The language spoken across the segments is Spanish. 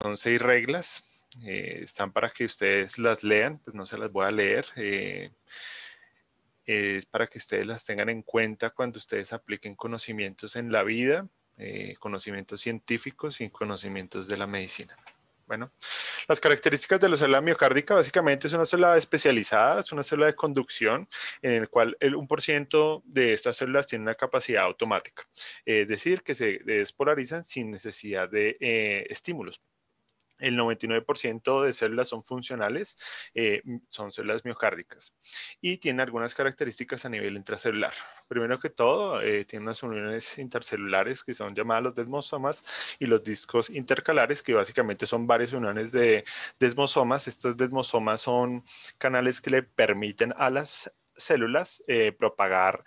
son 6 reglas. Están para que ustedes las lean, pues no se las voy a leer. Es para que ustedes las tengan en cuenta cuando ustedes apliquen conocimientos en la vida, conocimientos científicos y conocimientos de la medicina. Bueno, las características de la célula miocárdica básicamente es una célula especializada, es una célula de conducción en el cual el 1% de estas células tiene una capacidad automática, es decir, que se despolarizan sin necesidad de estímulos. El 99% de células son funcionales, son células miocárdicas y tienen algunas características a nivel intracelular. Primero que todo, tiene unas uniones intercelulares que son llamadas los desmosomas y los discos intercalares, que básicamente son varias uniones de desmosomas. Estos desmosomas son canales que le permiten a las células propagar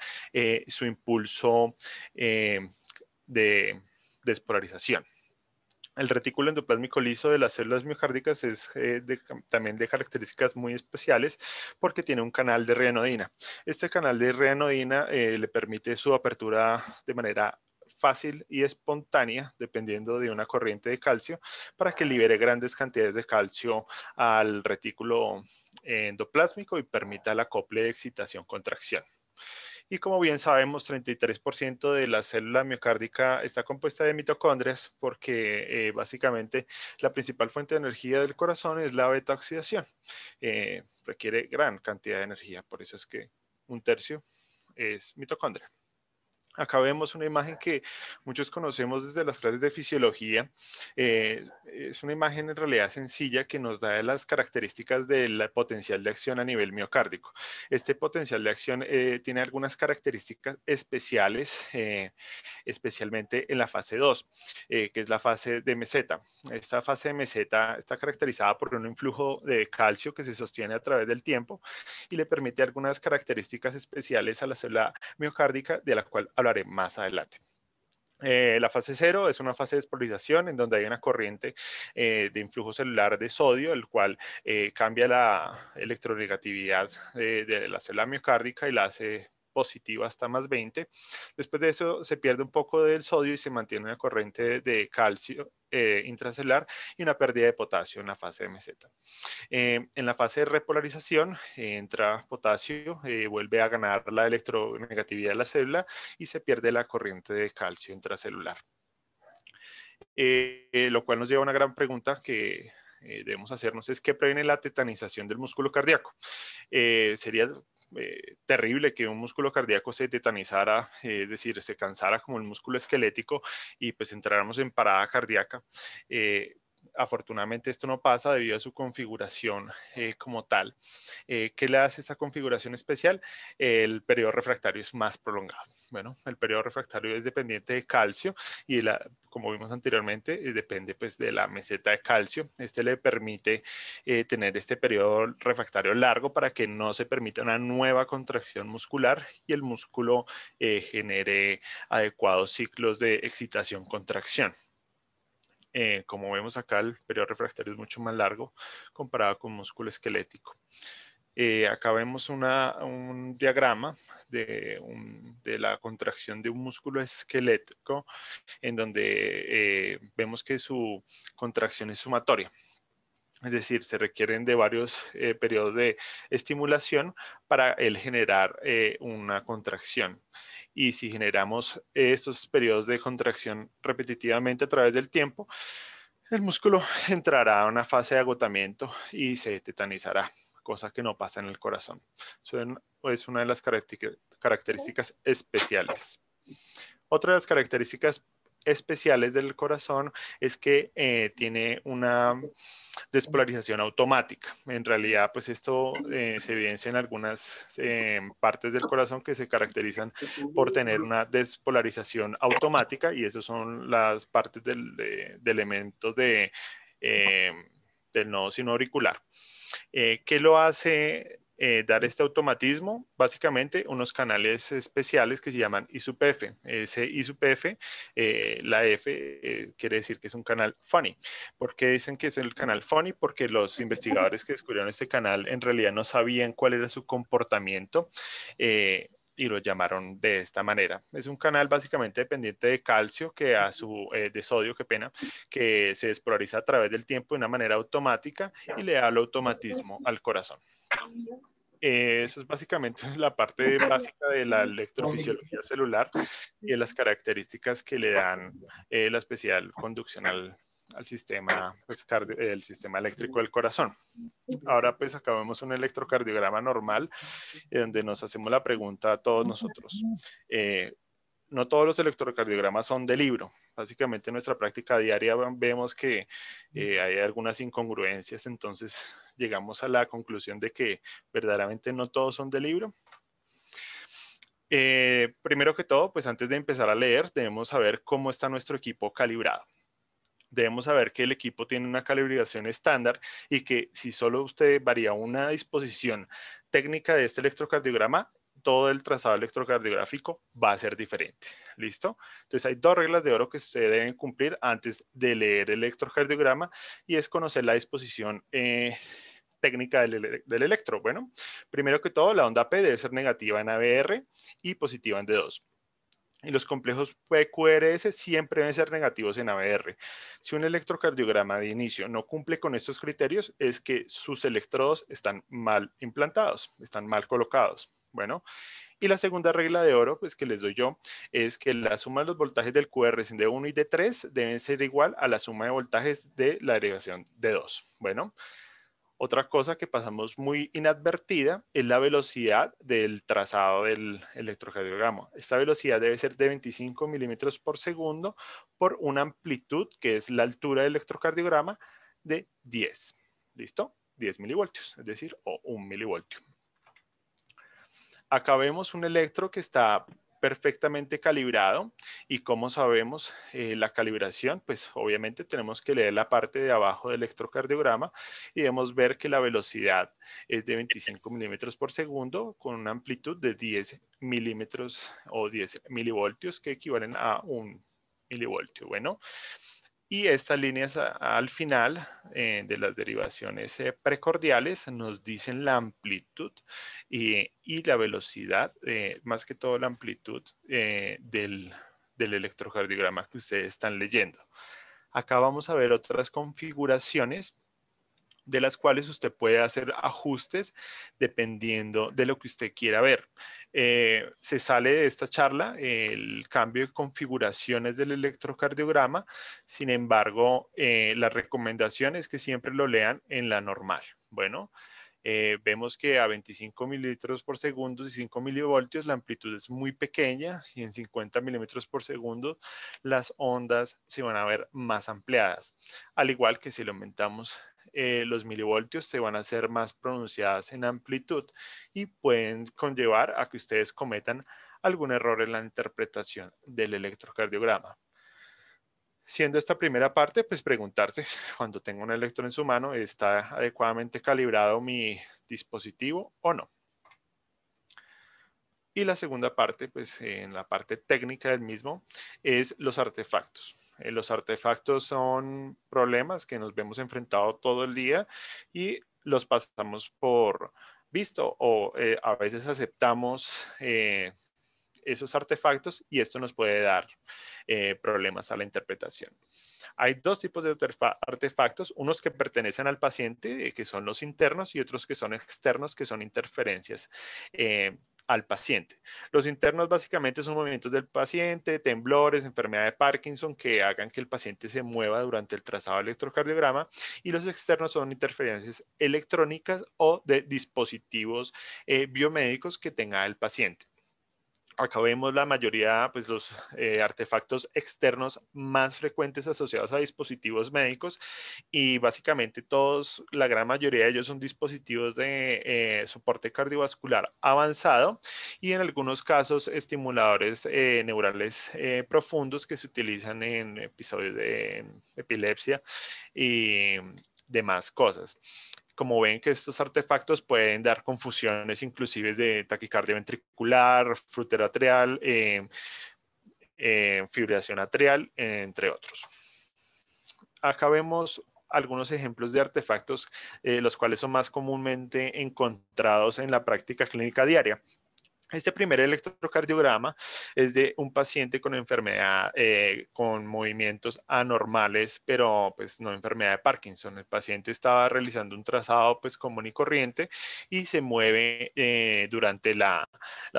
su impulso de despolarización. El retículo endoplásmico liso de las células miocárdicas es también de características muy especiales porque tiene un canal de reanodina. Este canal de reanodina le permite su apertura de manera fácil y espontánea, dependiendo de una corriente de calcio, para que libere grandes cantidades de calcio al retículo endoplásmico y permita el acople de excitación-contracción. Y como bien sabemos, 33% de la célula miocárdica está compuesta de mitocondrias porque básicamente la principal fuente de energía del corazón es la beta oxidación. Requiere gran cantidad de energía, por eso es que 1/3 es mitocondria. Acá vemos una imagen que muchos conocemos desde las clases de fisiología. Es una imagen en realidad sencilla que nos da las características del potencial de acción a nivel miocárdico. Este potencial de acción tiene algunas características especiales, especialmente en la fase 2, que es la fase de meseta. Esta fase de meseta está caracterizada por un influjo de calcio que se sostiene a través del tiempo y le permite algunas características especiales a la célula miocárdica, de la cual hablaré más adelante. La fase 0 es una fase de despolarización en donde hay una corriente de influjo celular de sodio, el cual cambia la electronegatividad de la célula miocárdica y la hace positiva hasta +20. Después de eso se pierde un poco del sodio y se mantiene una corriente de calcio intracelular y una pérdida de potasio en la fase de meseta. En la fase de repolarización entra potasio, vuelve a ganar la electronegatividad de la célula y se pierde la corriente de calcio intracelular. Lo cual nos lleva a una gran pregunta que debemos hacernos, es ¿qué previene la tetanización del músculo cardíaco? Sería terrible que un músculo cardíaco se tetanizara, es decir, se cansara como el músculo esquelético y pues entráramos en parada cardíaca. Afortunadamente esto no pasa debido a su configuración como tal. ¿Qué le hace esa configuración especial? El periodo refractario es más prolongado. Bueno, el periodo refractario es dependiente de calcio y como vimos anteriormente, depende pues de la meseta de calcio. Este le permite tener este periodo refractario largo para que no se permita una nueva contracción muscular y el músculo genere adecuados ciclos de excitación-contracción. Como vemos acá, el periodo refractario es mucho más largo comparado con músculo esquelético. Acá vemos un diagrama de la contracción de un músculo esquelético en donde vemos que su contracción es sumatoria. Es decir, se requieren de varios periodos de estimulación para el generar una contracción. Y si generamos estos periodos de contracción repetitivamente a través del tiempo, el músculo entrará a una fase de agotamiento y se tetanizará, cosa que no pasa en el corazón. Eso es una de las características especiales. Otra de las características especiales del corazón es que tiene una despolarización automática. En realidad, pues esto se evidencia en algunas partes del corazón que se caracterizan por tener una despolarización automática y esas son las partes de elementos del nodo sinoauricular. ¿Qué lo hace dar este automatismo? Básicamente unos canales especiales que se llaman I-F. Ese I-F, la F quiere decir que es un canal funny. ¿Por qué dicen que es el canal funny? Porque los investigadores que descubrieron este canal en realidad no sabían cuál era su comportamiento y lo llamaron de esta manera. Es un canal básicamente dependiente de calcio, de sodio, qué pena, que se despolariza a través del tiempo de una manera automática y le da el automatismo al corazón. Eso es básicamente la parte básica de la electrofisiología celular y de las características que le dan la especial conducción al sistema, pues, el sistema eléctrico del corazón. Ahora pues acá vemos un electrocardiograma normal donde nos hacemos la pregunta a todos nosotros. No todos los electrocardiogramas son de libro. Básicamente en nuestra práctica diaria vemos que hay algunas incongruencias, entonces llegamos a la conclusión de que verdaderamente no todos son de libro. Primero que todo, pues antes de empezar a leer, debemos saber cómo está nuestro equipo calibrado. Debemos saber que el equipo tiene una calibración estándar y que si solo usted varía una disposición técnica de este electrocardiograma, todo el trazado electrocardiográfico va a ser diferente. ¿Listo? Entonces hay dos reglas de oro que ustedes deben cumplir antes de leer el electrocardiograma y es conocer la disposición técnica del electro. Bueno, primero que todo, la onda P debe ser negativa en ABR y positiva en D2. Y los complejos PQRS siempre deben ser negativos en ABR. Si un electrocardiograma de inicio no cumple con estos criterios, es que sus electrodos están mal implantados, están mal colocados. Bueno, y la segunda regla de oro, pues que les doy yo, es que la suma de los voltajes del QR de 1 y de 3 deben ser igual a la suma de voltajes de la derivación de 2. Bueno, otra cosa que pasamos muy inadvertida es la velocidad del trazado del electrocardiograma. Esta velocidad debe ser de 25 milímetros por segundo por una amplitud, que es la altura del electrocardiograma, de 10. ¿Listo? 10 milivoltios, es decir, o 1 milivoltio. Acá vemos un electro que está perfectamente calibrado y como sabemos la calibración, pues obviamente tenemos que leer la parte de abajo del electrocardiograma y debemos ver que la velocidad es de 25 milímetros por segundo con una amplitud de 10 milímetros o 10 milivoltios que equivalen a 1 milivoltio. Bueno, y estas líneas al final de las derivaciones precordiales nos dicen la amplitud y la velocidad, más que todo la amplitud del electrocardiograma que ustedes están leyendo. Acá vamos a ver otras configuraciones de las cuales usted puede hacer ajustes dependiendo de lo que usted quiera ver. Se sale de esta charla el cambio de configuraciones del electrocardiograma, sin embargo, la recomendación es que siempre lo lean en la normal. Bueno, vemos que a 25 mililitros por segundo y 5 milivoltios la amplitud es muy pequeña y en 50 milímetros por segundo las ondas se van a ver más ampliadas. Al igual que si lo aumentamos los milivoltios se van a hacer más pronunciadas en amplitud y pueden conllevar a que ustedes cometan algún error en la interpretación del electrocardiograma. Siendo esta primera parte, pues preguntarse, cuando tengo un electro en su mano, ¿está adecuadamente calibrado mi dispositivo o no? Y la segunda parte, pues en la parte técnica del mismo, es los artefactos. Los artefactos son problemas que nos vemos enfrentados todo el día y los pasamos por visto o a veces aceptamos esos artefactos y esto nos puede dar problemas a la interpretación. Hay dos tipos de artefactos, unos que pertenecen al paciente, que son los internos, y otros que son externos, que son interferencias al paciente. Los internos básicamente son movimientos del paciente, temblores, enfermedad de Parkinson, que hagan que el paciente se mueva durante el trazado del electrocardiograma, y los externos son interferencias electrónicas o de dispositivos biomédicos que tenga el paciente. Acá vemos la mayoría, pues los artefactos externos más frecuentes asociados a dispositivos médicos y básicamente todos, la gran mayoría de ellos son dispositivos de soporte cardiovascular avanzado y en algunos casos estimuladores neurales profundos que se utilizan en episodios de epilepsia y demás cosas. Como ven que estos artefactos pueden dar confusiones inclusive de taquicardia ventricular, flúter atrial, fibrilación atrial, entre otros. Acá vemos algunos ejemplos de artefactos, los cuales son más comúnmente encontrados en la práctica clínica diaria. Este primer electrocardiograma es de un paciente con enfermedad, con movimientos anormales, pero pues no enfermedad de Parkinson. El paciente estaba realizando un trazado pues común y corriente y se mueve durante la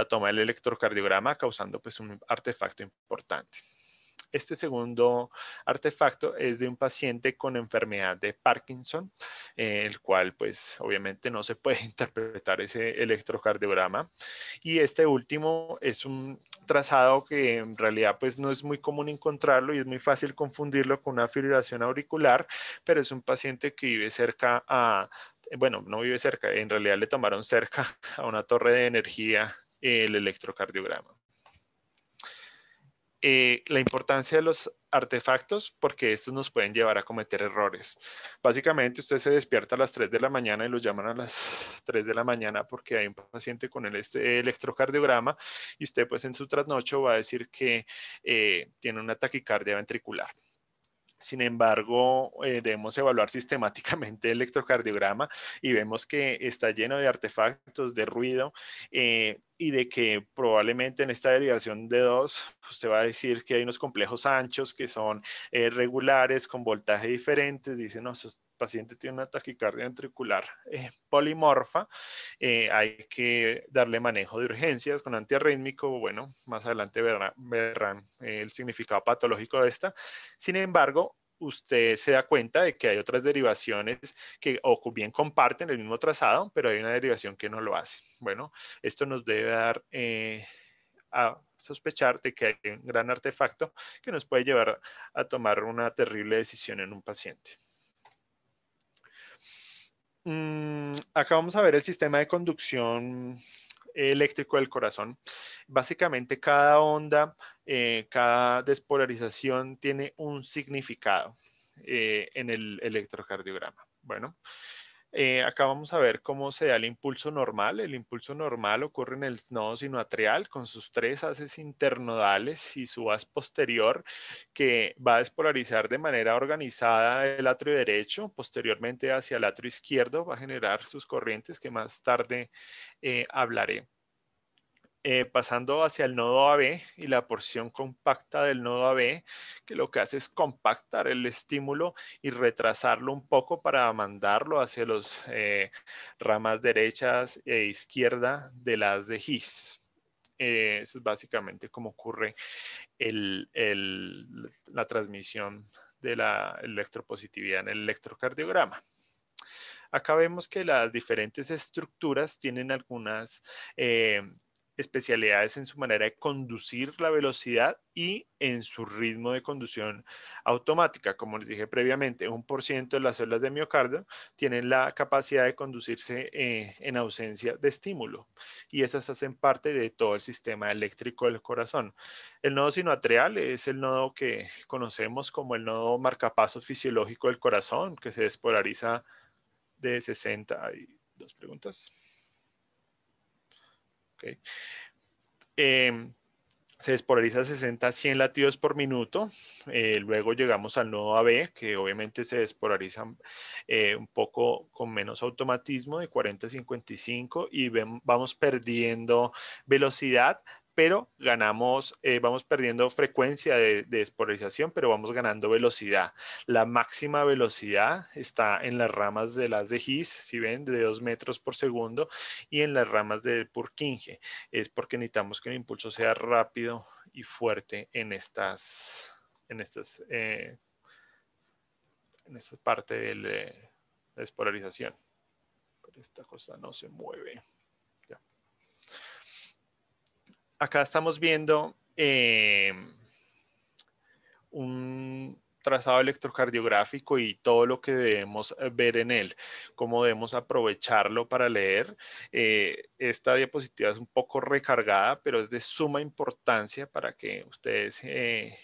toma del electrocardiograma, causando pues un artefacto importante. Este segundo artefacto es de un paciente con enfermedad de Parkinson, el cual pues obviamente no se puede interpretar ese electrocardiograma. Y este último es un trazado que en realidad pues no es muy común encontrarlo y es muy fácil confundirlo con una fibrilación auricular, pero es un paciente que vive cerca a, bueno, no vive cerca, en realidad le tomaron cerca a una torre de energía el electrocardiograma. La importancia de los artefactos, porque estos nos pueden llevar a cometer errores. Básicamente, usted se despierta a las 3 de la mañana y lo llaman a las 3 de la mañana porque hay un paciente con este electrocardiograma y usted pues en su trasnocho va a decir que tiene una taquicardia ventricular. Sin embargo, debemos evaluar sistemáticamente el electrocardiograma y vemos que está lleno de artefactos, de ruido y de que probablemente en esta derivación de 2, usted va a decir que hay unos complejos anchos que son regulares, con voltaje diferentes. Dice, no, su paciente tiene una taquicardia ventricular polimorfa. Hay que darle manejo de urgencias con antiarrítmico. Bueno, más adelante verán el significado patológico de esta. Sin embargo, usted se da cuenta de que hay otras derivaciones que o bien comparten el mismo trazado, pero hay una derivación que no lo hace. Bueno, esto nos debe dar a sospechar de que hay un gran artefacto que nos puede llevar a tomar una terrible decisión en un paciente. Acá vamos a ver el sistema de conducción eléctrico del corazón. Básicamente cada onda, cada despolarización tiene un significado en el electrocardiograma. Bueno, acá vamos a ver cómo se da el impulso normal. El impulso normal ocurre en el nodo sinoatrial con sus 3 haces internodales y su haz posterior que va a despolarizar de manera organizada el atrio derecho, posteriormente hacia el atrio izquierdo va a generar sus corrientes que más tarde hablaré. Pasando hacia el nodo AB y la porción compacta del nodo AB, que lo que hace es compactar el estímulo y retrasarlo un poco para mandarlo hacia las ramas derechas e izquierda de las de His. Eso es básicamente cómo ocurre la transmisión de la electropositividad en el electrocardiograma. Acá vemos que las diferentes estructuras tienen algunas especialidades en su manera de conducir la velocidad y en su ritmo de conducción automática. Como les dije previamente, 1% de las células de miocardio tienen la capacidad de conducirse en ausencia de estímulo y esas hacen parte de todo el sistema eléctrico del corazón. El nodo sinoatrial es el nodo que conocemos como el nodo marcapasos fisiológico del corazón, que se despolariza de 60. Hay 2 preguntas. Okay. Se despolariza 60 a 100 latidos por minuto. Luego llegamos al nodo AB, que obviamente se despolariza un poco con menos automatismo, de 40 a 55, y vamos perdiendo velocidad, pero vamos perdiendo frecuencia de despolarización, pero vamos ganando velocidad. La máxima velocidad está en las ramas de las de His, si ven, de 2 metros por segundo, y en las ramas de Purkinje. Es porque necesitamos que el impulso sea rápido y fuerte en esta parte de la despolarización. Pero esta cosa no se mueve. Ya. Acá estamos viendo un trazado electrocardiográfico y todo lo que debemos ver en él, cómo debemos aprovecharlo para leer. Esta diapositiva es un poco recargada, pero es de suma importancia para que ustedes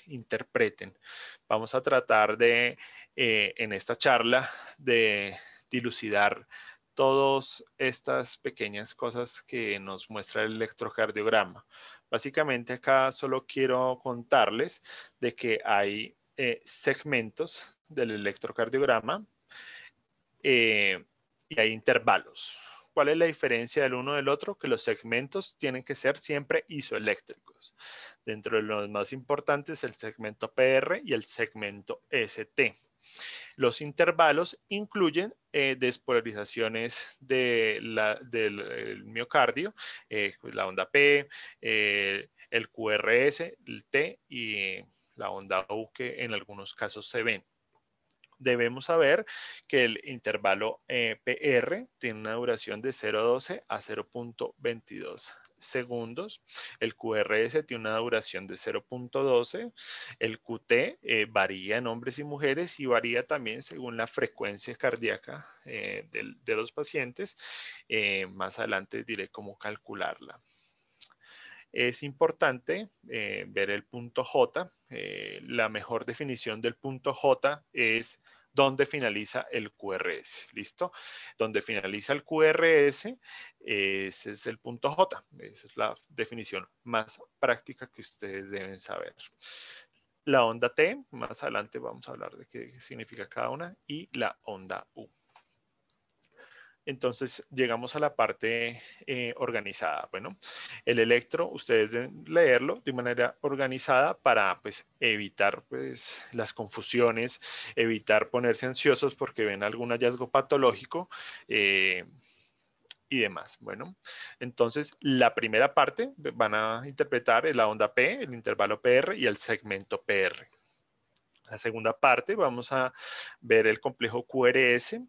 interpreten. Vamos a tratar de, en esta charla, de dilucidar todas estas pequeñas cosas que nos muestra el electrocardiograma. Básicamente acá solo quiero contarles de que hay segmentos del electrocardiograma y hay intervalos. ¿Cuál es la diferencia del uno del otro? Que los segmentos tienen que ser siempre isoeléctricos. Dentro de los más importantes, el segmento PR y el segmento ST. Los intervalos incluyen despolarizaciones del miocardio, pues la onda P, el QRS, el T y la onda U que en algunos casos se ven. Debemos saber que el intervalo PR tiene una duración de 0,12 a 0,22 segundos. El QRS tiene una duración de 0,12. El QT varía en hombres y mujeres y varía también según la frecuencia cardíaca de los pacientes. Más adelante diré cómo calcularla. Es importante ver el punto J. La mejor definición del punto J es dónde finaliza el QRS. ¿Listo? Donde finaliza el QRS, ese es el punto J. Esa es la definición más práctica que ustedes deben saber. La onda T, más adelante vamos a hablar de qué significa cada una, y la onda U. Entonces llegamos a la parte organizada. Bueno, el electro, ustedes deben leerlo de manera organizada para pues, evitar pues, las confusiones, evitar ponerse ansiosos porque ven algún hallazgo patológico y demás. Bueno, entonces la primera parte van a interpretar la onda P, el intervalo PR y el segmento PR. La segunda parte vamos a ver el complejo QRS.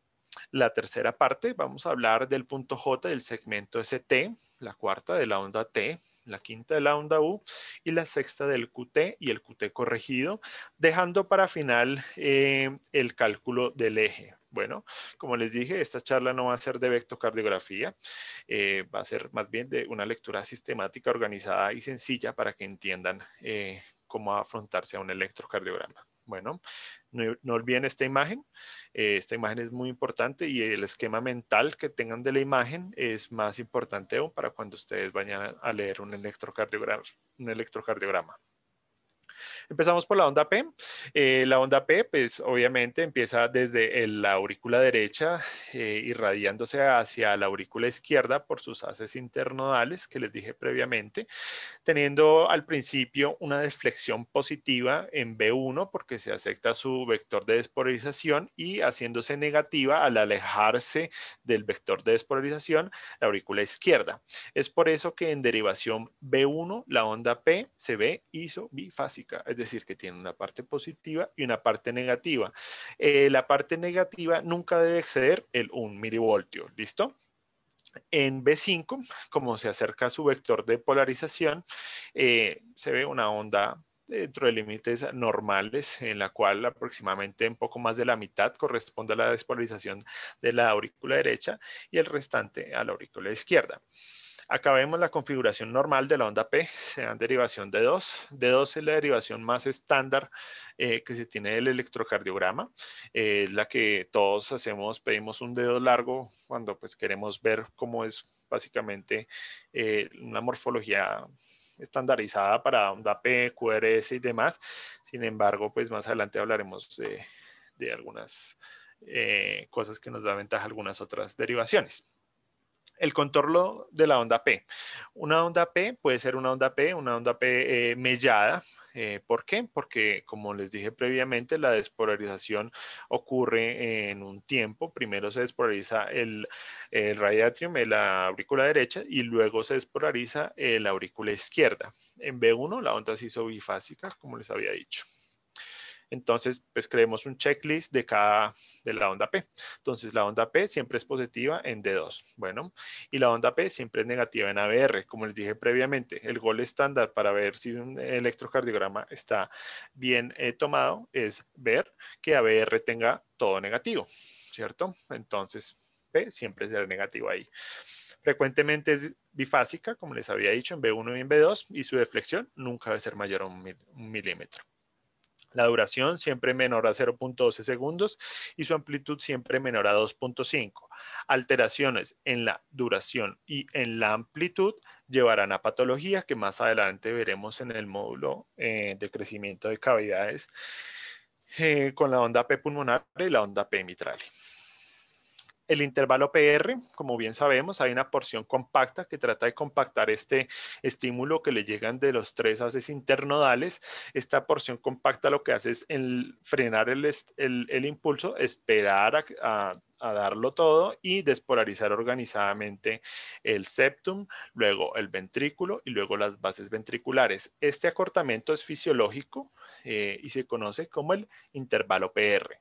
La tercera parte vamos a hablar del punto J del segmento ST, la cuarta de la onda T, la quinta de la onda U y la sexta del QT y el QT corregido, dejando para final el cálculo del eje. Bueno, como les dije, esta charla no va a ser de vectocardiografía, va a ser más bien de una lectura sistemática, organizada y sencilla para que entiendan cómo afrontarse a un electrocardiograma. Bueno, no olviden esta imagen. Esta imagen es muy importante y el esquema mental que tengan de la imagen es más importante aún para cuando ustedes vayan a leer un electrocardiograma. Empezamos por la onda P. La onda P, pues obviamente empieza desde la aurícula derecha, irradiándose hacia la aurícula izquierda por sus haces internodales que les dije previamente, teniendo al principio una deflexión positiva en B1 porque se acepta su vector de despolarización y haciéndose negativa al alejarse del vector de despolarización la aurícula izquierda. Es por eso que en derivación B1 la onda P se ve isobifásica, es decir, que tiene una parte positiva y una parte negativa. La parte negativa nunca debe exceder el 1 milivoltio, ¿listo? En B5, como se acerca a su vector de polarización, se ve una onda dentro de límites normales, en la cual aproximadamente un poco más de la mitad corresponde a la despolarización de la aurícula derecha y el restante a la aurícula izquierda. Acá vemos la configuración normal de la onda P, se da derivación de 2. D2 es la derivación más estándar que se tiene del electrocardiograma. Es la que todos hacemos, pedimos un dedo largo cuando pues queremos ver cómo es básicamente una morfología estandarizada para onda P, QRS y demás. Sin embargo, pues más adelante hablaremos de algunas cosas que nos da ventaja a algunas otras derivaciones. El contorno de la onda P. Una onda P puede ser una onda P mellada. ¿Por qué? Porque, como les dije previamente, la despolarización ocurre en un tiempo. Primero se despolariza el radiatrium, la aurícula derecha, y luego se despolariza la aurícula izquierda. En B1 la onda se hizo bifásica, como les había dicho. Entonces, pues creemos un checklist de la onda P. Entonces, la onda P siempre es positiva en D2. Bueno, y la onda P siempre es negativa en ABR. Como les dije previamente, el gol estándar para ver si un electrocardiograma está bien tomado es ver que ABR tenga todo negativo, ¿cierto? Entonces, P siempre será negativo ahí. Frecuentemente es bifásica, como les había dicho, en B1 y en B2, y su deflexión nunca debe ser mayor a un milímetro. La duración siempre menor a 0.12 segundos y su amplitud siempre menor a 2.5. Alteraciones en la duración y en la amplitud llevarán a patología que más adelante veremos en el módulo de crecimiento de cavidades con la onda P pulmonar y la onda P mitral. El intervalo PR, como bien sabemos, hay una porción compacta que trata de compactar este estímulo que le llegan de los tres haces internodales. Esta porción compacta lo que hace es frenar el impulso, esperar a darlo todo y despolarizar organizadamente el septum, luego el ventrículo y luego las bases ventriculares. Este acortamiento es fisiológico y se conoce como el intervalo PR.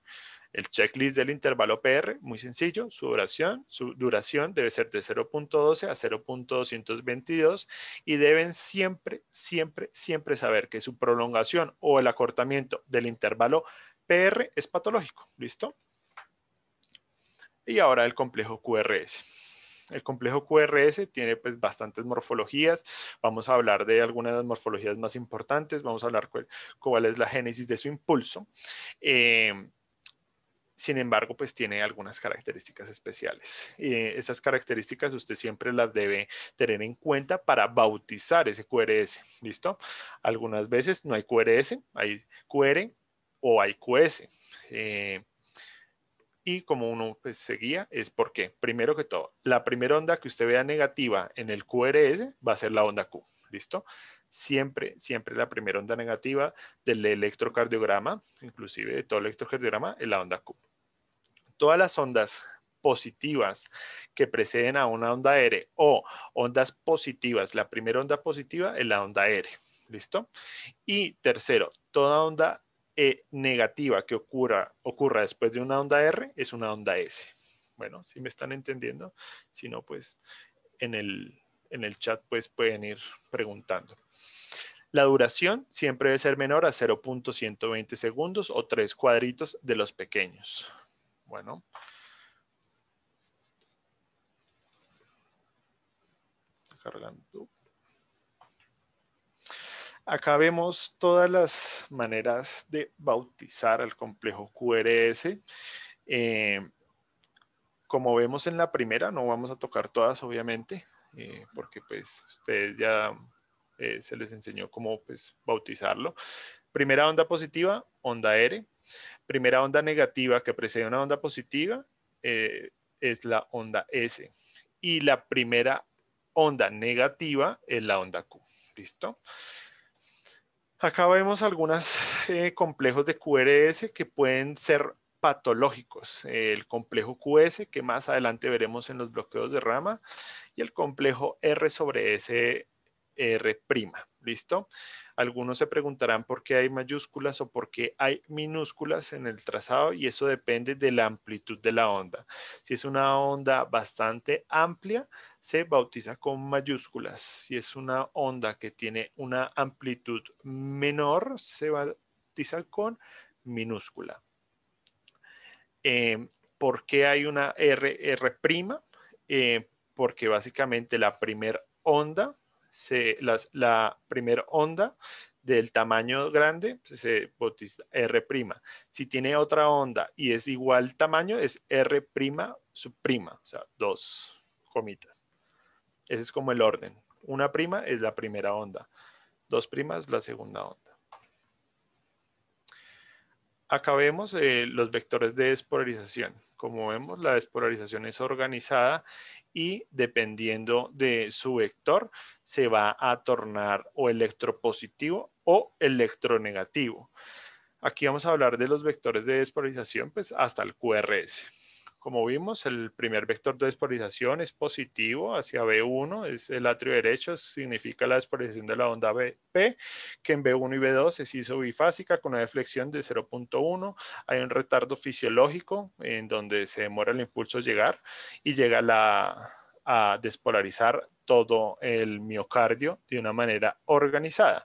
El checklist del intervalo PR, muy sencillo, su duración debe ser de 0.12 a 0.222 y deben siempre, siempre, siempre saber que su prolongación o el acortamiento del intervalo PR es patológico. ¿Listo? Y ahora el complejo QRS. El complejo QRS tiene pues bastantes morfologías. Vamos a hablar de algunas de las morfologías más importantes. Vamos a hablar cuál es la génesis de su impulso. Sin embargo, pues tiene algunas características especiales. Esas características usted siempre las debe tener en cuenta para bautizar ese QRS. ¿Listo? Algunas veces no hay QRS, hay QR o hay QS. Y como uno pues, se guía es porque, primero que todo, la primera onda que usted vea negativa en el QRS va a ser la onda Q. ¿Listo? Siempre, siempre la primera onda negativa del electrocardiograma, inclusive de todo electrocardiograma, es la onda Q. Todas las ondas positivas que preceden a una onda R o ondas positivas, la primera onda positiva es la onda R. ¿Listo? Y tercero, toda onda negativa que ocurra después de una onda R es una onda S. Bueno, si me están entendiendo, si no, pues en el chat pues pueden ir preguntando. La duración siempre debe ser menor a 0.120 segundos o 3 cuadritos de los pequeños. Bueno. Cargando. Acá vemos todas las maneras de bautizar el complejo QRS. Como vemos en la primera, no vamos a tocar todas obviamente, porque pues ustedes ya se les enseñó cómo pues bautizarlo. Primera onda positiva, onda R. Primera onda negativa que precede una onda positiva es la onda S. Y la primera onda negativa es la onda Q. ¿Listo? Acá vemos algunos complejos de QRS que pueden ser patológicos. El complejo QS, que más adelante veremos en los bloqueos de rama, y el complejo R sobre S R'. ¿Listo? Algunos se preguntarán por qué hay mayúsculas o por qué hay minúsculas en el trazado y eso depende de la amplitud de la onda. Si es una onda bastante amplia, se bautiza con mayúsculas. Si es una onda que tiene una amplitud menor, se bautiza con minúscula. ¿Por qué hay una R'? Porque básicamente la primera onda, la primera onda del tamaño grande se bautiza R'. Si tiene otra onda y es igual tamaño, es R' sub'prima, o sea, dos comitas. Ese es como el orden. Una prima es la primera onda, dos primas la segunda onda. Acá vemos los vectores de despolarización. Como vemos, la despolarización es organizada y dependiendo de su vector, se va a tornar o electropositivo o electronegativo. Aquí vamos a hablar de los vectores de despolarización, pues hasta el QRS. Como vimos, el primer vector de despolarización es positivo hacia B1, es el atrio derecho, significa la despolarización de la onda P, que en B1 y B2 es isobifásica con una deflexión de 0.1. Hay un retardo fisiológico en donde se demora el impulso llegar y llega a despolarizar todo el miocardio de una manera organizada.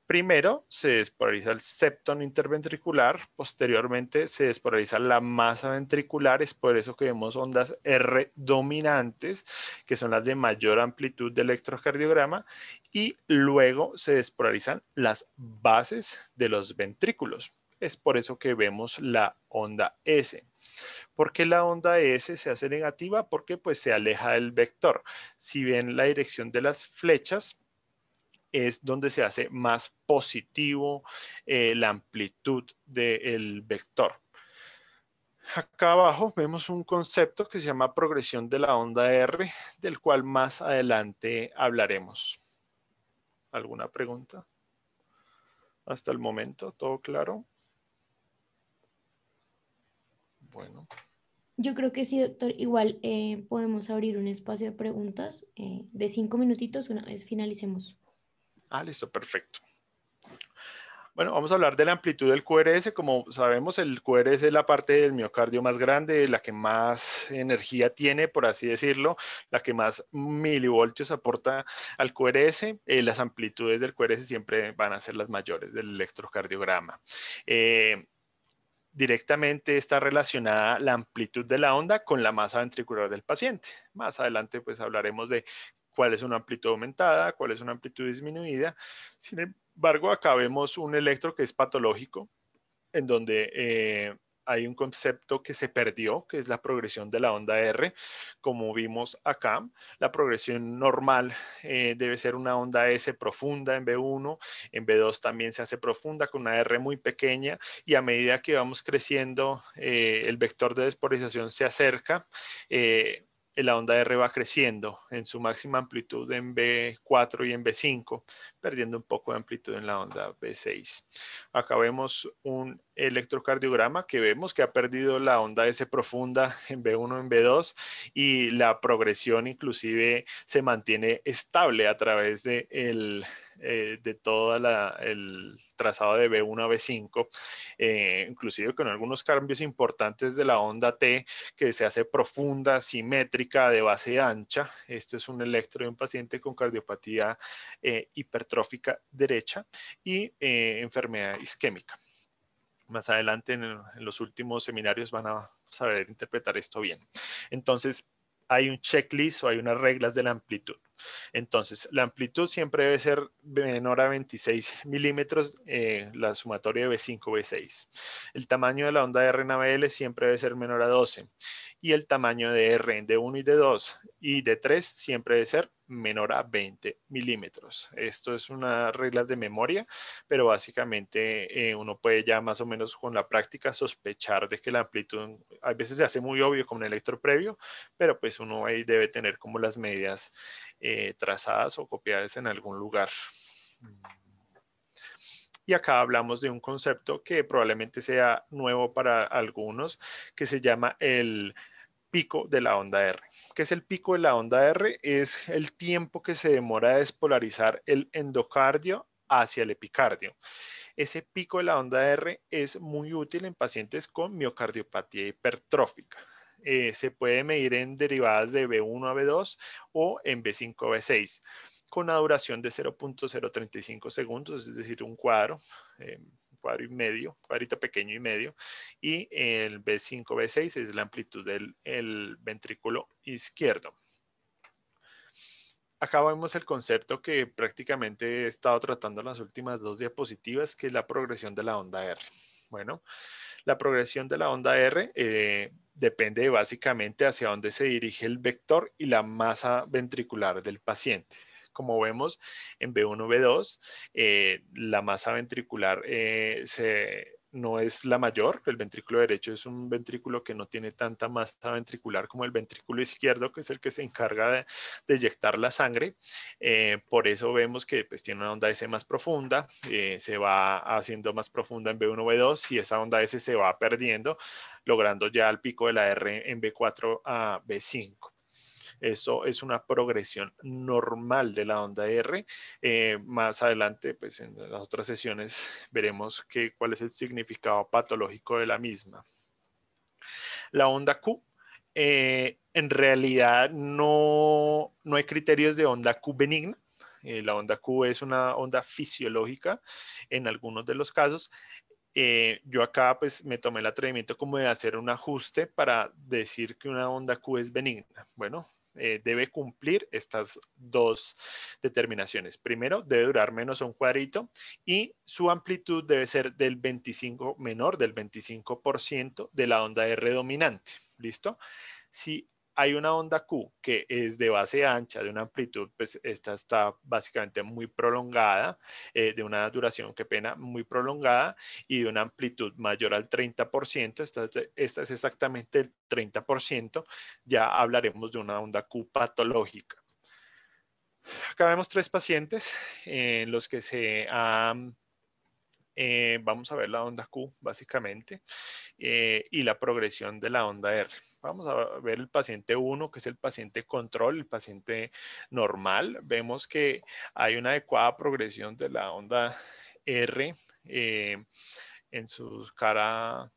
Primero se despolariza el septum interventricular, posteriormente se despolariza la masa ventricular, es por eso que vemos ondas R dominantes, que son las de mayor amplitud de electrocardiograma, y luego se despolarizan las bases de los ventrículos. Es por eso que vemos la onda S. ¿Por qué la onda S se hace negativa? Porque pues se aleja del vector. Si ven la dirección de las flechas, es donde se hace más positivo la amplitud del vector. Acá abajo vemos un concepto que se llama progresión de la onda R, del cual más adelante hablaremos. ¿Alguna pregunta? Hasta el momento, ¿todo claro? Bueno. Yo creo que sí, doctor. Igual podemos abrir un espacio de preguntas de 5 minutitos una vez finalicemos. Ah, listo, perfecto. Bueno, vamos a hablar de la amplitud del QRS. Como sabemos, el QRS es la parte del miocardio más grande, la que más energía tiene, por así decirlo, la que más milivoltios aporta al QRS. Las amplitudes del QRS siempre van a ser las mayores del electrocardiograma. Directamente está relacionada la amplitud de la onda con la masa ventricular del paciente. Más adelante pues hablaremos de cuál es una amplitud aumentada, cuál es una amplitud disminuida. Sin embargo, acá vemos un electro que es patológico, en donde hay un concepto que se perdió, que es la progresión de la onda R, como vimos acá. La progresión normal debe ser una onda S profunda en B1, en B2 también se hace profunda con una R muy pequeña y a medida que vamos creciendo, el vector de despolarización se acerca. La onda R va creciendo en su máxima amplitud en B4 y en B5, perdiendo un poco de amplitud en la onda B6. Acá vemos un electrocardiograma que vemos que ha perdido la onda S profunda en B1, en B2 y la progresión inclusive se mantiene estable a través de todo el trazado de B1 a B5, inclusive con algunos cambios importantes de la onda T que se hace profunda, simétrica, de base ancha. Esto es un electro de un paciente con cardiopatía hipertrófica derecha y enfermedad isquémica. Más adelante en los últimos seminarios van a saber interpretar esto bien. Entonces, hay un checklist o hay unas reglas de la amplitud. Entonces, la amplitud siempre debe ser menor a 26 milímetros, la sumatoria de B5, B6. El tamaño de la onda de R en ABL siempre debe ser menor a 12. Y el tamaño de R en D1 y D2 y D3 siempre debe ser menor a 20 milímetros. Esto es una regla de memoria, pero básicamente uno puede ya más o menos con la práctica sospechar de que la amplitud a veces se hace muy obvio con un electro previo, pero pues uno ahí debe tener como las medidas trazadas o copiadas en algún lugar. Y acá hablamos de un concepto que probablemente sea nuevo para algunos, que se llama el pico de la onda R. ¿Qué es el pico de la onda R? Es el tiempo que se demora a despolarizar el endocardio hacia el epicardio. Ese pico de la onda R es muy útil en pacientes con miocardiopatía hipertrófica. Se puede medir en derivadas de B1 a B2 o en B5 a B6 con una duración de 0.035 segundos, es decir, un cuadro y medio, cuadrito pequeño y medio, y el B5, B6 es la amplitud del ventrículo izquierdo. Acá vemos el concepto que prácticamente he estado tratando en las últimas dos diapositivas, que es la progresión de la onda R. Bueno, la progresión de la onda R depende básicamente hacia dónde se dirige el vector y la masa ventricular del paciente. Como vemos en B1, B2, la masa ventricular no es la mayor. El ventrículo derecho es un ventrículo que no tiene tanta masa ventricular como el ventrículo izquierdo, que es el que se encarga de eyectar la sangre. Por eso vemos que pues, tiene una onda S más profunda, se va haciendo más profunda en B1, B2 y esa onda S se va perdiendo, logrando ya el pico de la R en B4 a B5. Esto es una progresión normal de la onda R. Más adelante, pues en las otras sesiones veremos cuál es el significado patológico de la misma. La onda Q, en realidad no hay criterios de onda Q benigna. La onda Q es una onda fisiológica en algunos de los casos. Yo acá pues me tomé el atrevimiento como de hacer un ajuste para decir que una onda Q es benigna. Bueno, debe cumplir estas dos determinaciones. Primero, debe durar menos a un cuadrito y su amplitud debe ser del 25, menor del 25% de la onda R dominante. ¿Listo? Si hay una onda Q que es de base ancha, de una amplitud, pues esta está básicamente muy prolongada, de una duración, qué pena, muy prolongada y de una amplitud mayor al 30%. Esta es exactamente el 30%. Ya hablaremos de una onda Q patológica. Acá vemos 3 pacientes en los que vamos a ver la onda Q básicamente y la progresión de la onda R. Vamos a ver el paciente 1, que es el paciente control, el paciente normal. Vemos que hay una adecuada progresión de la onda R en sus caras,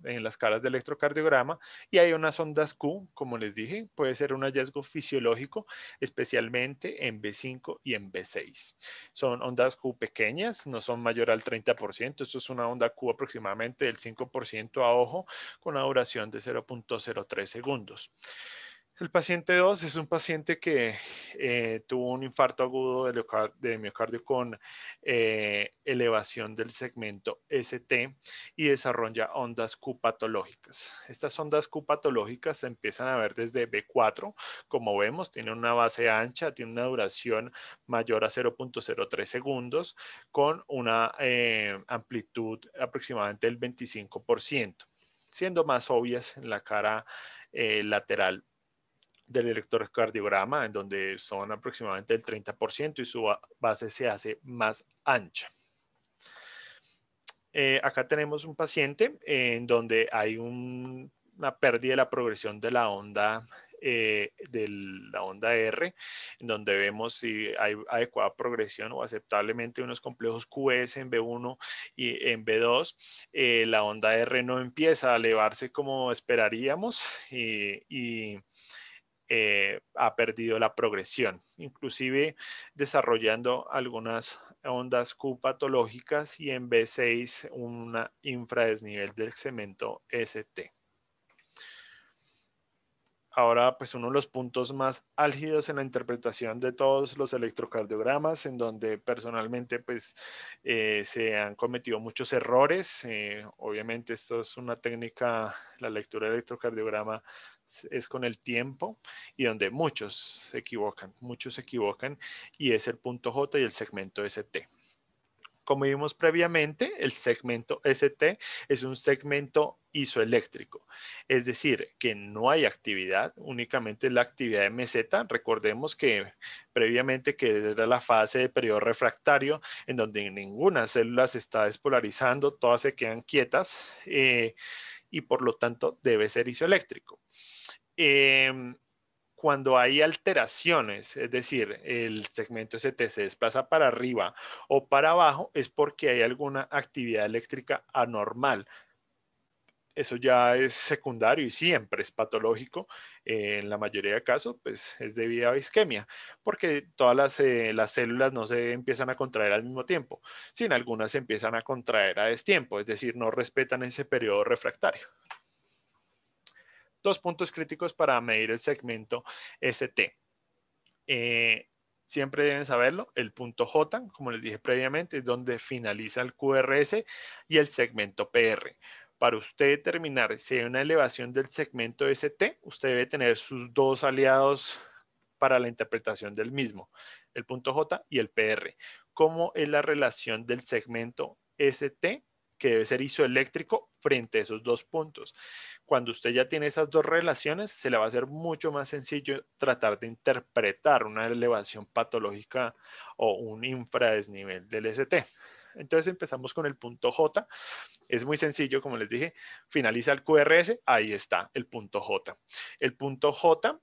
en las caras de electrocardiograma, y hay unas ondas Q, como les dije, puede ser un hallazgo fisiológico, especialmente en B5 y en B6. Son ondas Q pequeñas, no son mayor al 30%, esto es una onda Q aproximadamente del 5% a ojo, con una duración de 0.03 segundos. El paciente 2 es un paciente que tuvo un infarto agudo de miocardio con elevación del segmento ST y desarrolla ondas Q patológicas. Estas ondas Q patológicas se empiezan a ver desde B4, como vemos, tiene una base ancha, tiene una duración mayor a 0.03 segundos con una amplitud aproximadamente del 25%, siendo más obvias en la cara lateral del electrocardiograma, en donde son aproximadamente el 30% y su base se hace más ancha. Acá tenemos un paciente en donde hay una pérdida de la progresión de la onda R, en donde vemos si hay adecuada progresión o aceptablemente unos complejos QS en B1 y en B2. La onda R no empieza a elevarse como esperaríamos y ha perdido la progresión, inclusive desarrollando algunas ondas Q patológicas y en B6 un infradesnivel del segmento ST. Ahora, pues uno de los puntos más álgidos en la interpretación de todos los electrocardiogramas, en donde personalmente pues se han cometido muchos errores. Obviamente esto es una técnica, la lectura del electrocardiograma es con el tiempo y donde muchos se equivocan y es el punto J y el segmento ST. Como vimos previamente, el segmento ST es un segmento isoeléctrico, es decir, que no hay actividad, únicamente la actividad de meseta. Recordemos que previamente que era la fase de periodo refractario en donde ninguna célula se está despolarizando, todas se quedan quietas y por lo tanto debe ser isoeléctrico. Cuando hay alteraciones, es decir, el segmento ST se desplaza para arriba o para abajo, es porque hay alguna actividad eléctrica anormal. Eso ya es secundario y siempre es patológico. En la mayoría de casos, pues es debido a isquemia, porque todas las células no se empiezan a contraer al mismo tiempo, sino algunas se empiezan a contraer a destiempo, es decir, no respetan ese periodo refractario. Dos puntos críticos para medir el segmento ST. Siempre deben saberlo, el punto J, como les dije previamente, es donde finaliza el QRS y el segmento PR. Para usted determinar si hay una elevación del segmento ST, usted debe tener sus dos aliados para la interpretación del mismo, el punto J y el PR. ¿Cómo es la relación del segmento ST, que debe ser isoeléctrico, frente a esos dos puntos? Cuando usted ya tiene esas dos relaciones, se le va a hacer mucho más sencillo tratar de interpretar una elevación patológica o un infradesnivel del ST. Entonces empezamos con el punto J. Es muy sencillo, como les dije, finaliza el QRS, ahí está el punto J. El punto J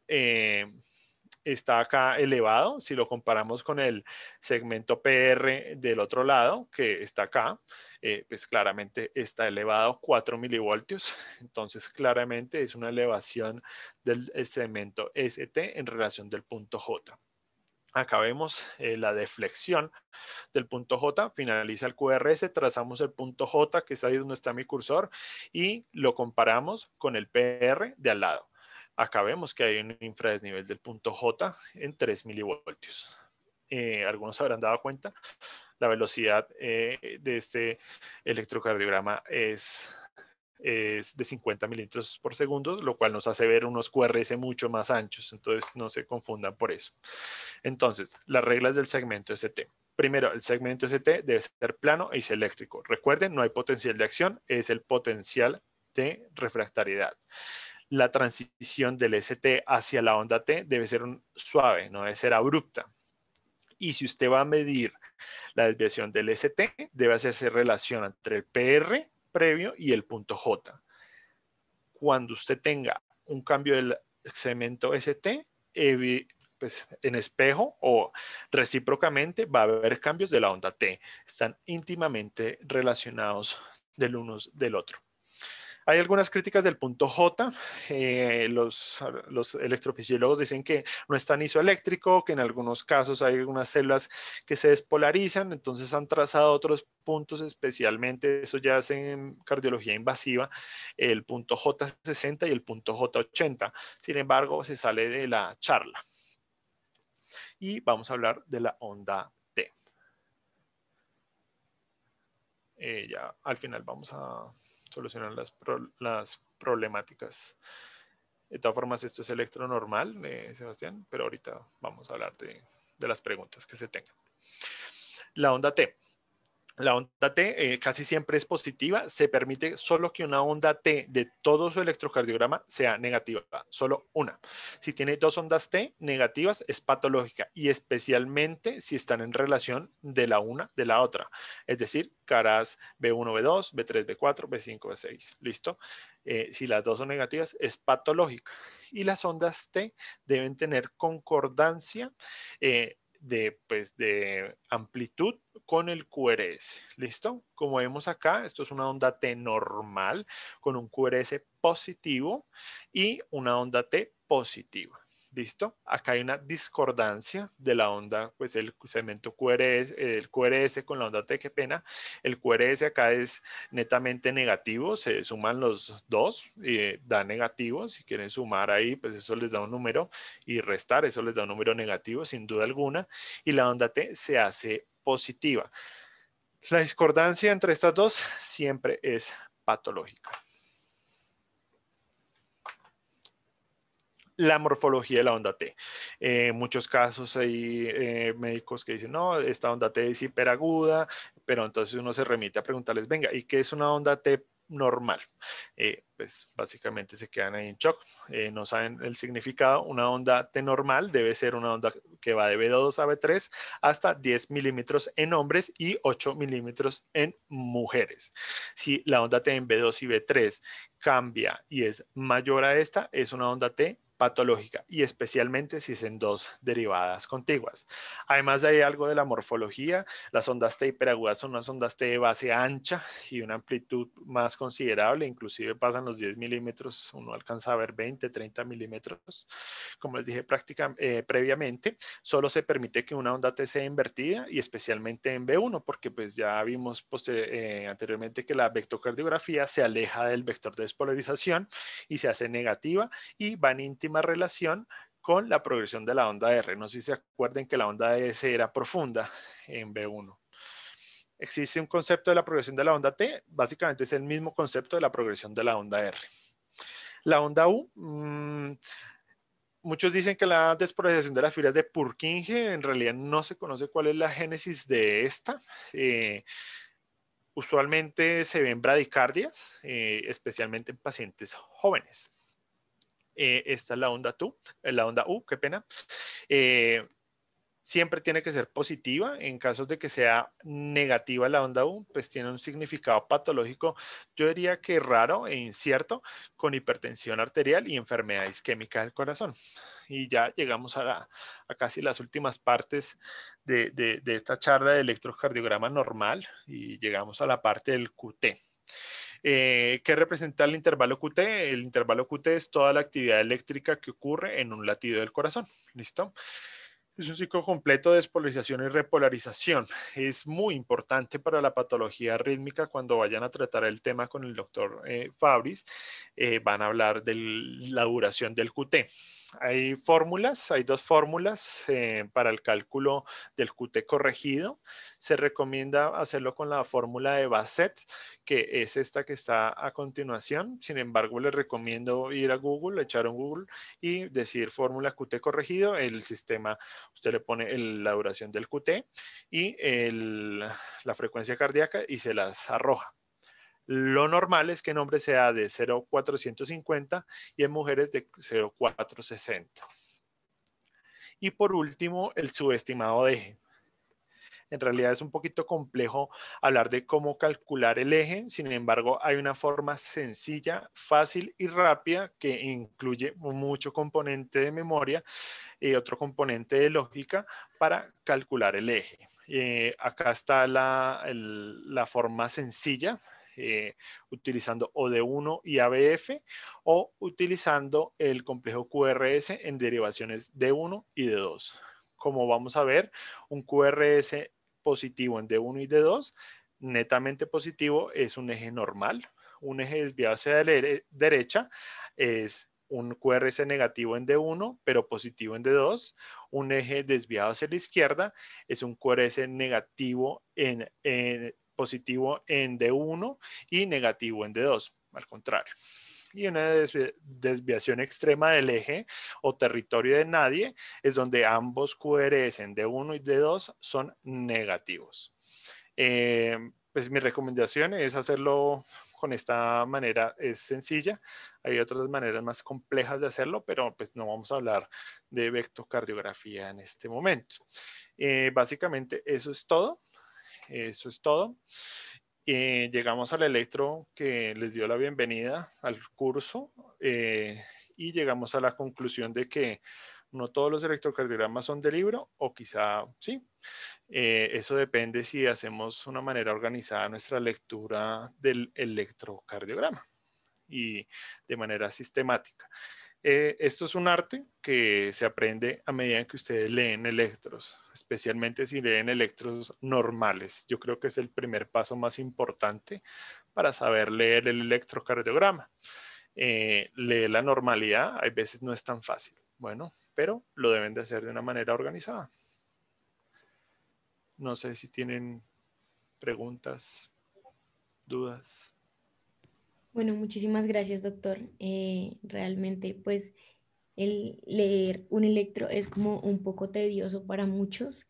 está acá elevado, si lo comparamos con el segmento PR del otro lado, que está acá, pues claramente está elevado 4 milivoltios, entonces claramente es una elevación del segmento ST en relación del punto J. Acá vemos la deflexión del punto J, finaliza el QRS, trazamos el punto J, que es ahí donde está mi cursor, y lo comparamos con el PR de al lado. Acá vemos que hay un infradesnivel del punto J en 3 milivoltios. Algunos se habrán dado cuenta, la velocidad de este electrocardiograma es es de 50 milímetros por segundo, lo cual nos hace ver unos QRS mucho más anchos, entonces no se confundan por eso. Entonces, las reglas del segmento ST. Primero, el segmento ST debe ser plano e iseléctrico. Recuerden, no hay potencial de acción, es el potencial de refractariedad. La transición del ST hacia la onda T debe ser suave, no debe ser abrupta. Y si usted va a medir la desviación del ST, debe hacerse relación entre el PR previo y el punto J. Cuando usted tenga un cambio del segmento ST, pues en espejo o recíprocamente va a haber cambios de la onda T. Están íntimamente relacionados del uno del otro. Hay algunas críticas del punto J. Los electrofisiólogos dicen que no es tan isoeléctrico, que en algunos casos hay algunas células que se despolarizan, entonces han trazado otros puntos, especialmente eso ya es en cardiología invasiva, el punto J60 y el punto J80. Sin embargo, se sale de la charla. Y vamos a hablar de la onda T. Ya al final vamos a solucionar las problemáticas. De todas formas, esto es electronormal, Sebastián, pero ahorita vamos a hablar de las preguntas que se tengan. La onda T. La onda T casi siempre es positiva. Se permite solo que una onda T de todo su electrocardiograma sea negativa, solo una. Si tiene dos ondas T negativas es patológica y especialmente si están en relación de la una de la otra. Es decir, caras B1, B2, B3, B4, B5, B6. ¿Listo? Si las dos son negativas es patológica. Y las ondas T deben tener concordancia de amplitud con el QRS. ¿Listo? Como vemos acá, esto es una onda T normal con un QRS positivo y una onda T positiva. ¿Listo? Acá hay una discordancia de la onda, pues el segmento QRS, el QRS con la onda T, qué pena. El QRS acá es netamente negativo, se suman los dos y da negativo. Si quieren sumar ahí, pues eso les da un número y restar, eso les da un número negativo sin duda alguna. Y la onda T se hace positiva. La discordancia entre estas dos siempre es patológica. La morfología de la onda T. En muchos casos hay médicos que dicen, no, esta onda T es hiperaguda, pero entonces uno se remite a preguntarles, venga, ¿y qué es una onda T normal? Pues básicamente se quedan ahí en shock, no saben el significado. Una onda T normal debe ser una onda que va de B2 a B3 hasta 10 milímetros en hombres y 8 milímetros en mujeres. Si la onda T en B2 y B3 cambia y es mayor a esta, es una onda T patológica y especialmente si es en dos derivadas contiguas. Además de ahí algo de la morfología, las ondas T hiperagudas son unas ondas T de base ancha y una amplitud más considerable, inclusive pasan los 10 milímetros, uno alcanza a ver 20, 30 milímetros. Como les dije previamente, solo se permite que una onda T sea invertida y especialmente en B1, porque pues ya vimos anteriormente que la vectocardiografía se aleja del vector de despolarización y se hace negativa y va en íntima relación con la progresión de la onda R. No sé si se acuerden que la onda S era profunda en B1. Existe un concepto de la progresión de la onda T, básicamente es el mismo concepto de la progresión de la onda R. La onda U, muchos dicen que la despolarización de las fibras de Purkinje, en realidad no se conoce cuál es la génesis de esta. Usualmente se ven bradicardias, especialmente en pacientes jóvenes. Esta es la onda U, qué pena. Siempre tiene que ser positiva. En casos de que sea negativa la onda U, pues tiene un significado patológico, yo diría que raro e incierto, con hipertensión arterial y enfermedad isquémica del corazón. Y ya llegamos a casi las últimas partes de esta charla de electrocardiograma normal y llegamos a la parte del QT. ¿Qué representa el intervalo QT? El intervalo QT es toda la actividad eléctrica que ocurre en un latido del corazón. ¿Listo? Es un ciclo completo de despolarización y repolarización. Es muy importante para la patología rítmica. Cuando vayan a tratar el tema con el doctor Fabris, van a hablar de la duración del QT. Hay fórmulas, hay dos fórmulas para el cálculo del QT corregido. Se recomienda hacerlo con la fórmula de Bassett, que es esta que está a continuación. Sin embargo, les recomiendo ir a Google, echar un Google y decir fórmula QT corregido. El sistema, usted le pone la duración del QT y la frecuencia cardíaca y se las arroja. Lo normal es que en hombres sea de 0,450 y en mujeres de 0,460. Y por último, el subestimado de eje. En realidad es un poquito complejo hablar de cómo calcular el eje, sin embargo hay una forma sencilla, fácil y rápida que incluye mucho componente de memoria y otro componente de lógica para calcular el eje. Acá está la forma sencilla, utilizando o de 1 y ABF o utilizando el complejo QRS en derivaciones de 1 y de 2. Como vamos a ver, un QRS positivo en D1 y D2, netamente positivo es un eje normal. Un eje desviado hacia la derecha es un QRS negativo en D1, pero positivo en D2. Un eje desviado hacia la izquierda es un QRS negativo positivo en D1 y negativo en D2, al contrario. Y una desviación extrema del eje o territorio de nadie es donde ambos QRS en D1 y D2 son negativos. Pues mi recomendación es hacerlo con esta manera, es sencilla. Hay otras maneras más complejas de hacerlo, pero pues no vamos a hablar de vectocardiografía en este momento. Básicamente eso es todo. Eso es todo. Llegamos al electro que les dio la bienvenida al curso y llegamos a la conclusión de que no todos los electrocardiogramas son de libro o quizá sí. Eso depende si hacemos una manera organizada nuestra lectura del electrocardiograma y de manera sistemática. Esto es un arte que se aprende a medida que ustedes leen electros, especialmente si leen electros normales. Yo creo que es el primer paso más importante para saber leer el electrocardiograma. Leer la normalidad a veces no es tan fácil, bueno, pero lo deben de hacer de una manera organizada. No sé si tienen preguntas, dudas. Bueno, muchísimas gracias, doctor. Realmente, pues, el leer un electro es como un poco tedioso para muchos,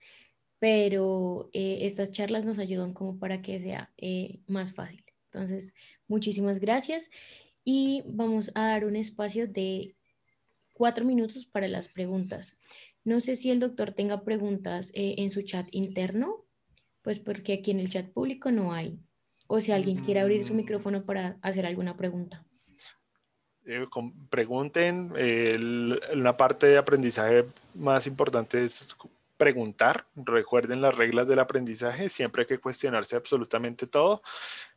pero estas charlas nos ayudan como para que sea más fácil. Entonces, muchísimas gracias y vamos a dar un espacio de 4 minutos para las preguntas. No sé si el doctor tenga preguntas en su chat interno, pues porque aquí en el chat público no hay. O si alguien quiere abrir su Mm, micrófono para hacer alguna pregunta. Pregunten. Una parte de aprendizaje más importante es preguntar. Recuerden las reglas del aprendizaje. Siempre hay que cuestionarse absolutamente todo.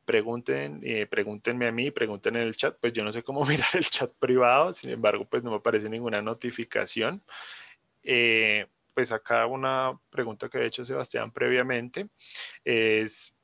Pregunten, pregúntenme a mí, pregunten en el chat. Pues yo no sé cómo mirar el chat privado. Sin embargo, pues no me aparece ninguna notificación. Pues acá una pregunta que ha hecho Sebastián previamente es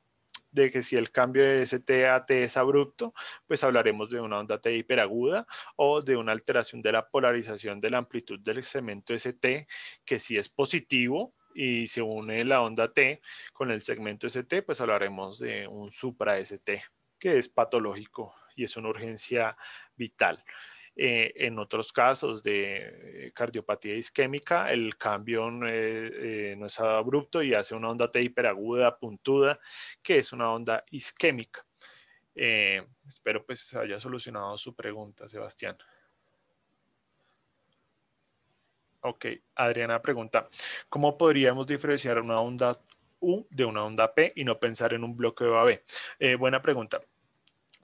de que si el cambio de ST a T es abrupto, pues hablaremos de una onda T hiperaguda o de una alteración de la polarización de la amplitud del segmento ST, que si es positivo y se une la onda T con el segmento ST, pues hablaremos de un supra ST, que es patológico y es una urgencia vital. En otros casos de cardiopatía isquémica, el cambio no es abrupto y hace una onda T hiperaguda, puntuda, que es una onda isquémica. Espero pues haya solucionado su pregunta, Sebastián. Ok, Adriana pregunta, ¿cómo podríamos diferenciar una onda U de una onda P y no pensar en un bloqueo AB? Buena pregunta.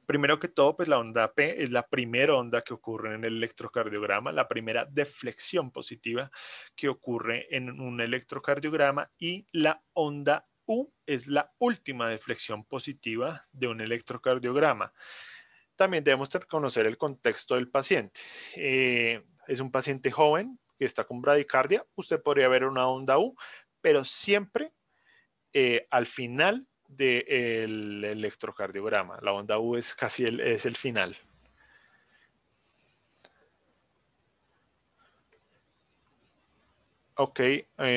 Primero que todo, pues la onda P es la primera onda que ocurre en el electrocardiograma, la primera deflexión positiva que ocurre en un electrocardiograma y la onda U es la última deflexión positiva de un electrocardiograma. También debemos conocer el contexto del paciente. Es un paciente joven que está con bradicardia, usted podría ver una onda U, pero siempre al final del electrocardiograma. La onda U es casi es el final. Ok,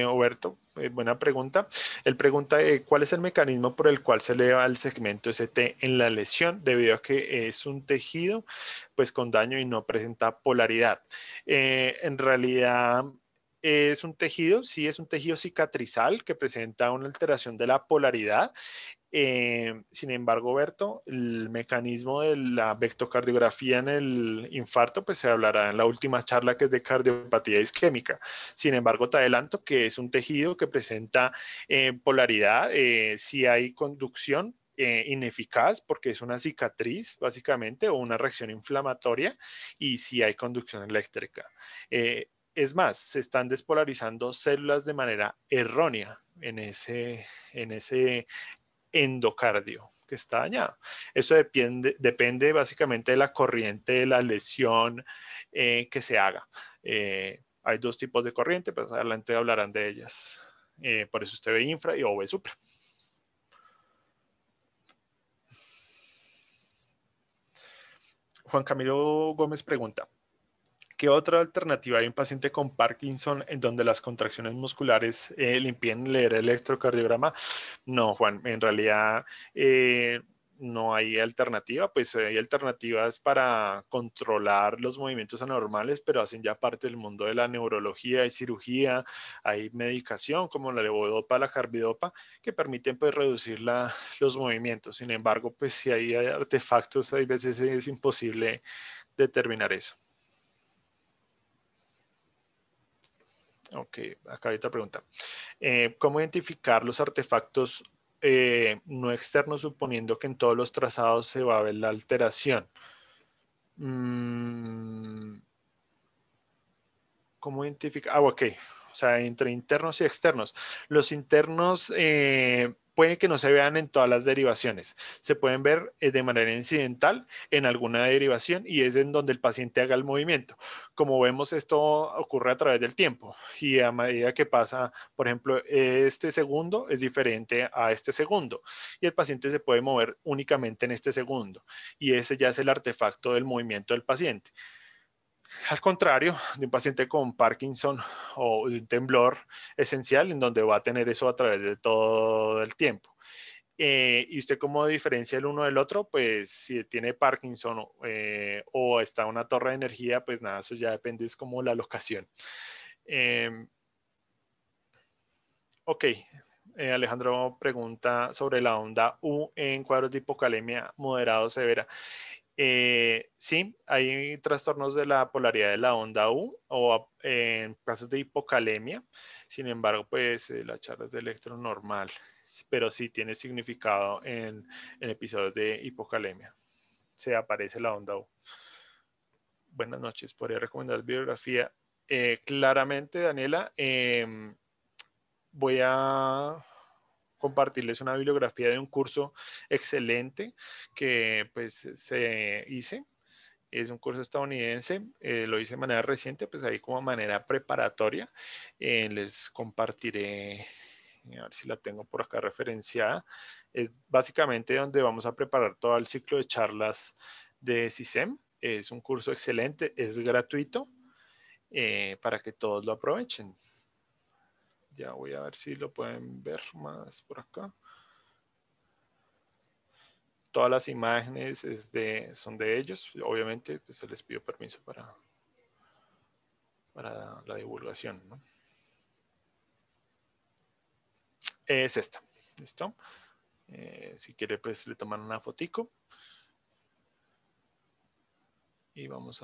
Oberto, buena pregunta. Él pregunta cuál es el mecanismo por el cual se eleva el segmento ST en la lesión debido a que es un tejido pues con daño y no presenta polaridad. En realidad es un tejido, sí es un tejido cicatrizal que presenta una alteración de la polaridad. Sin embargo, Berto, el mecanismo de la vectocardiografía en el infarto, pues se hablará en la última charla que es de cardiopatía isquémica. Sin embargo, te adelanto que es un tejido que presenta polaridad, si hay conducción ineficaz porque es una cicatriz básicamente o una reacción inflamatoria y si hay conducción eléctrica. Es más, se están despolarizando células de manera errónea en ese endocardio que está dañado. Eso depende básicamente de la corriente de la lesión que se haga. Hay dos tipos de corriente, pues adelante hablarán de ellas. Por eso usted ve infra o ve supra. Juan Camilo Gómez pregunta, ¿qué otra alternativa hay un paciente con Parkinson en donde las contracciones musculares le impiden leer el electrocardiograma? No, Juan, en realidad no hay alternativa, pues hay alternativas para controlar los movimientos anormales, pero hacen ya parte del mundo de la neurología, hay cirugía, hay medicación como la levodopa, la carbidopa, que permiten pues reducir los movimientos. Sin embargo, pues si hay artefactos, hay veces es imposible determinar eso. Ok, acá hay otra pregunta. ¿Cómo identificar los artefactos no externos suponiendo que en todos los trazados se va a ver la alteración? ¿Cómo identificar? Ah, ok. O sea, entre internos y externos. Los internos pueden que no se vean en todas las derivaciones. Se pueden ver de manera incidental en alguna derivación y es en donde el paciente haga el movimiento. Como vemos, esto ocurre a través del tiempo y a medida que pasa, por ejemplo, este segundo es diferente a este segundo y el paciente se puede mover únicamente en este segundo y ese ya es el artefacto del movimiento del paciente. Al contrario de un paciente con Parkinson o un temblor esencial, en donde va a tener eso a través de todo el tiempo. ¿Y usted cómo diferencia el uno del otro? Pues si tiene Parkinson o está una torre de energía, pues nada, eso ya depende, es como la locación. Eh, ok, Alejandro pregunta sobre la onda U en cuadros de hipocalemia moderado severa. Sí, hay trastornos de la polaridad de la onda U o en casos de hipocalemia. Sin embargo, pues la charla es de electro normal, pero sí tiene significado en episodios de hipocalemia. Se aparece la onda U. Buenas noches, podría recomendar bibliografía. Claramente, Daniela, voy a compartirles una bibliografía de un curso excelente que pues se hice. Es un curso estadounidense, lo hice de manera reciente, pues ahí como manera preparatoria. Les compartiré, a ver si la tengo por acá referenciada. Es básicamente donde vamos a preparar todo el ciclo de charlas de CISEM. Es un curso excelente, es gratuito para que todos lo aprovechen. Ya voy a ver si lo pueden ver más por acá. Todas las imágenes son de ellos. Obviamente, pues se les pidió permiso para la divulgación, ¿no? Es esta. ¿Listo? Si quiere, pues le toman una fotico. Y vamos a